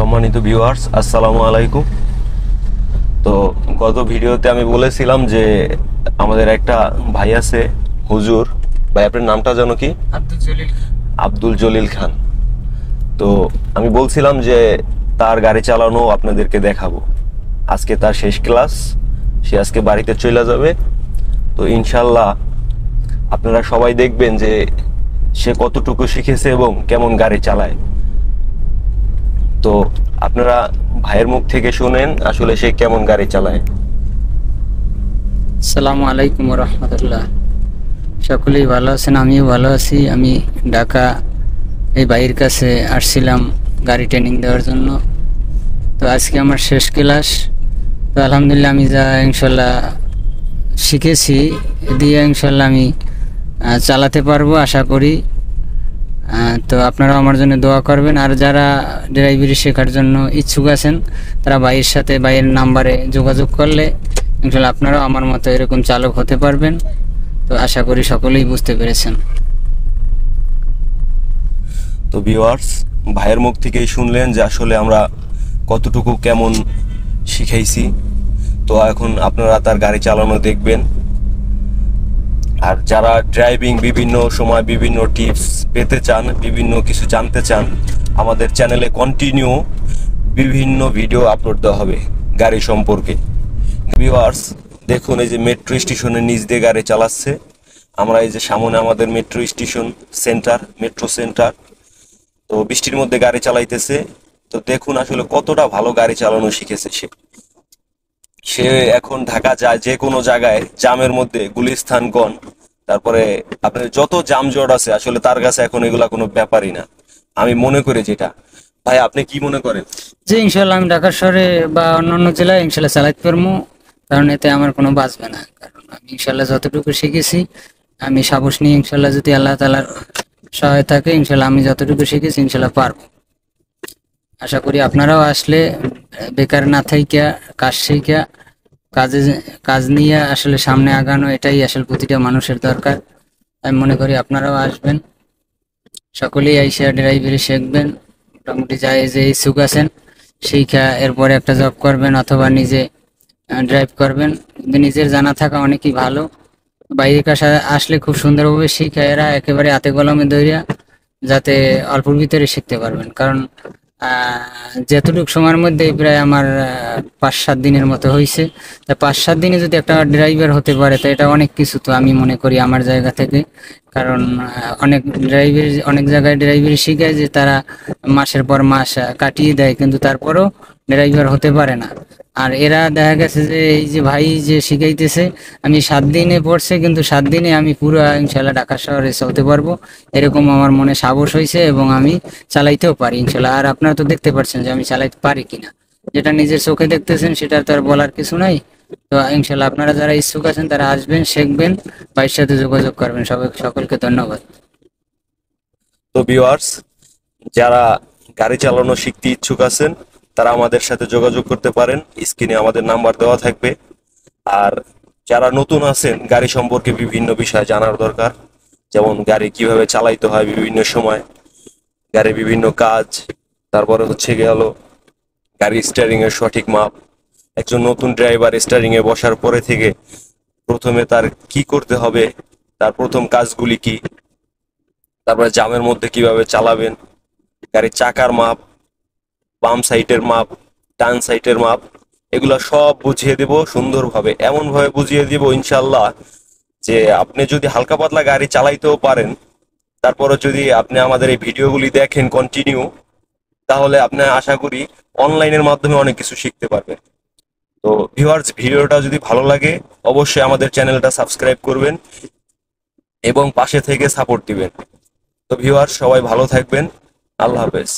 সম্মানিত ভিউয়ার্স, আসসালামু আলাইকুম। তো গত ভিডিওতে আমি বলেছিলাম যে আমাদের একটা ভাই আছে হুজুর ভাই, আপনার নামটা জানো কি? আব্দুল জলিল খান। তো আমি বলছিলাম যে তার গাড়ি চালানো আপনাদেরকে দেখাবো। আজকে তার শেষ ক্লাস, সে আজকে বাড়িতে চলে যাবে। তো ইনশাল্লাহ আপনারা সবাই দেখবেন যে সে কতটুকু শিখেছে এবং কেমন গাড়ি চালায়। তো আপনারা ভাইয়ের মুখ থেকে শুনেন আসলে সে কেমন গাড়ি চালায়। আসসালামু আলাইকুম রহমতুল্লাহ। সকলেই ভালো আছেন, আমিও ভালো আছি। আমি ঢাকা এই ভাইয়ের কাছে আসছিলাম গাড়ি ট্রেনিং দেওয়ার জন্য। তো আজকে আমার শেষ ক্লাস। তো আলহামদুলিল্লাহ আমি যা ইনশাল্লাহ শিখেছি দিয়ে ইনশাল্লাহ আমি চালাতে পারবো আশা করি। তো আপনারাও আমার জন্য দোয়া করবেন। আর যারা ড্রাইভারি শেখার জন্য ইচ্ছুক আছেন তারা ভাইয়ের সাথে ভাইয়ের নাম্বারে যোগাযোগ করলে ইনশাল্লাহ আপনারাও আমার মতো এরকম চালক হতে পারবেন। তো আশা করি সকলেই বুঝতে পেরেছেন। তো ভিউয়ার্স, ভাইয়ের মুখ থেকেই শুনলেন যে আসলে আমরা কতটুকু কেমন শিখাইছি। তো এখন আপনারা তার গাড়ি চালানো দেখবেন। আর যারা ড্রাইভিং বিভিন্ন সময় বিভিন্ন টিপস পেতে চান, বিভিন্ন কিছু জানতে চান, আমাদের চ্যানেলে কন্টিনিউ বিভিন্ন ভিডিও আপলোড দেওয়া হবে গাড়ি সম্পর্কে। ভিউয়ার্স দেখুন, এই যে মেট্রো স্টেশনের নিচ দিয়ে গাড়ি চালাচ্ছে। আমরা এই যে সামনে আমাদের metro station centre, metro centre. তো বৃষ্টির মধ্যে গাড়ি চালাইতেছে। তো দেখুন আসলে কতটা ভালো গাড়ি চালানো শিখেছে সে। সে এখন ঢাকা যায় যে কোনো জায়গায়, জামের মধ্যে গুলিস্তানগঞ্জ, তারপরে আপনার যত জামজট আছে আসলে তার কাছে এখন এগুলা কোনো ব্যাপারই না, আমি মনে করি। যেটা ভাই আপনি কি মনে করেন? যে ইনশাল্লাহ আমি ঢাকা শহরে বা অন্যান্য জেলায় ইনশাল্লাহ চালাতে পারবো, কারণ এতে আমার কোনো বাঁচবে না। কারণ আমি ইনশাল্লাহ যতটুকু শিখেছি আমি সাহস নিয়ে ইনশাল্লাহ যদি আল্লাহ তাআলার সহায় থাকে ইনশাল্লাহ আমি যতটুকু শিখেছি ইনশাল্লাহ পারবো। আশা করি আপনারাও আসলে বেকার না থাইকা কাজ শিখা কাজ নিয়ে আসলে সামনে আগানো, এটাই আসলে প্রতিটা মানুষের দরকার। আমি মনে করি আপনারাও আসবেন, সকলেই আইসা ড্রাইভারি শিখবেন। মোটামুটি যায় যে ইচ্ছুক আছেন শিখা এরপরে একটা জব করবেন অথবা নিজে ড্রাইভ করবেন। কিন্তু নিজের জানা থাকা অনেকই ভালো। বাইরের কাছে আসলে খুব সুন্দরভাবে শিখা এরা একেবারে হাতে কলমে ধরিয়া যাতে অল্পর ভিতরে শিখতে পারবেন। কারণ যতটুকু সময়ের মধ্যে প্রায় আমার 5-7 দিনের মতো হয়েছে। তা 5-7 দিনে যদি একটা ড্রাইভার হতে পারে তো এটা অনেক কিছু। তো আমি মনে করি আমার জায়গা থেকে, কারণ অনেক জায়গায় ড্রাইভারি শিখায় যে তারা মাসের পর মাস কাটিয়ে দেয় কিন্তু তারপরও ড্রাইভার হতে পারে না। আর এরা দেখা গেছে যে এই যে ভাই যে শিখাইতেছে, আমি 7 দিনে পড়ছে কিন্তু 7 দিনে আমি পুরো ইনশাল্লাহ ঢাকা শহরে চলতে পারবো, এরকম আমার মনে সাহস হয়েছে এবং আমি চালাইতেও পারি ইনশাল্লাহ। আর আপনারা তো দেখতে পাচ্ছেন যে আমি চালাইতে পারি কিনা, যেটা নিজের চোখে দেখতেছেন সেটা তো আর বলার কিছু নাই। তো ইনশাল্লাহ আপনারা যারা ইচ্ছুক আছেন তারা আসবেন, শিখবেন, ভাইয়ের সাথে যোগাযোগ করবেন। সকলকে ধন্যবাদ। তো ভিউয়ার্স, যারা গাড়ি চালানো শিখতে ইচ্ছুক আছেন তারা আমাদের সাথে যোগাযোগ করতে পারেন, স্ক্রিনে আমাদের নাম্বার দেওয়া থাকবে। আর যারা নতুন আছেন, গাড়ি সম্পর্কে বিভিন্ন বিষয় জানার দরকার, যেমন গাড়ি কিভাবে চালাইতে হয় বিভিন্ন সময়, গাড়ির বিভিন্ন কাজ, তারপরে হচ্ছে গেল গাড়ি স্টিয়ারিং এর সঠিক মাপ। একজন নতুন ড্রাইভার স্টিয়ারিং এ বসার পরে থেকে প্রথমে তার কি করতে হবে, তার প্রথম কাজগুলি কি, তারপরে জামের মধ্যে কিভাবে চালাবেন, গাড়ির চাকার মাপ, বাম সাইডের মাপ, ডান সাইডের মাপ, এগুলা সব বুঝিয়ে দেব সুন্দরভাবে। এমন ভাবে বুঝিয়ে দিব ইনশাল্লাহ যে আপনি যদি হালকা পাতলা গাড়ি চালাইতেও পারেন, তারপরে যদি আপনি আমাদের এই ভিডিওগুলি দেখেন কন্টিনিউ, তাহলে আপনি আশা করি অনলাইনের মাধ্যমে অনেক কিছু শিখতে পারবেন। তো ভিউয়ার্স, ভিডিওটা যদি ভালো লাগে অবশ্যই আমাদের চ্যানেলটা সাবস্ক্রাইব করবেন এবং পাশে থেকে সাপোর্ট দিবেন। তো ভিউয়ার্স, সবাই ভালো থাকবেন। আল্লাহ হাফেজ।